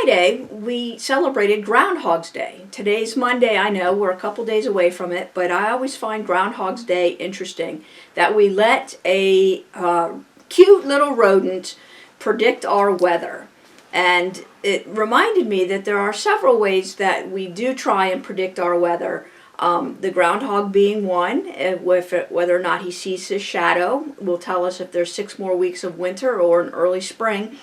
Friday, we celebrated Groundhog's Day. Today's Monday, I know, we're a couple days away from it, but I always find Groundhog's Day interesting, that we let a cute little rodent predict our weather. And it reminded me that there are several ways that we do try and predict our weather. The groundhog being one, whether or not he sees his shadow will tell us if there's 6 more weeks of winter or an early spring.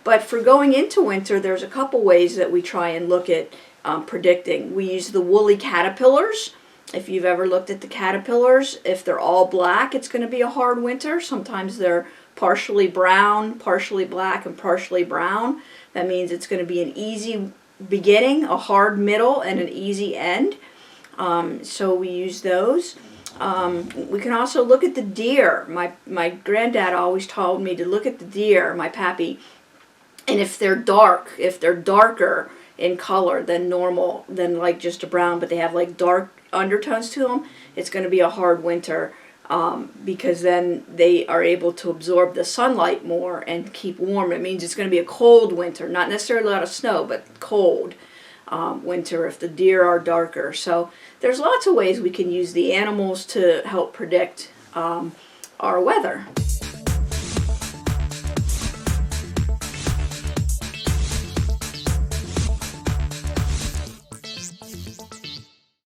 But for going into winter, there's a couple ways that we try and look at predicting. We use the woolly caterpillars. If you've ever looked at the caterpillars, if they're all black, it's going to be a hard winter. Sometimes they're partially brown, partially black, and partially brown. That means it's going to be an easy beginning, a hard middle, and an easy end. So we use those. We can also look at the deer. My granddad always told me to look at the deer, my pappy, and if they're darker in color than normal, than like just a brown, but they have like dark undertones to them, it's going to be a hard winter, because then they are able to absorb the sunlight more and keep warm. It means it's going to be a cold winter, not necessarily a lot of snow, but cold winter if the deer are darker. So there's lots of ways we can use the animals to help predict our weather.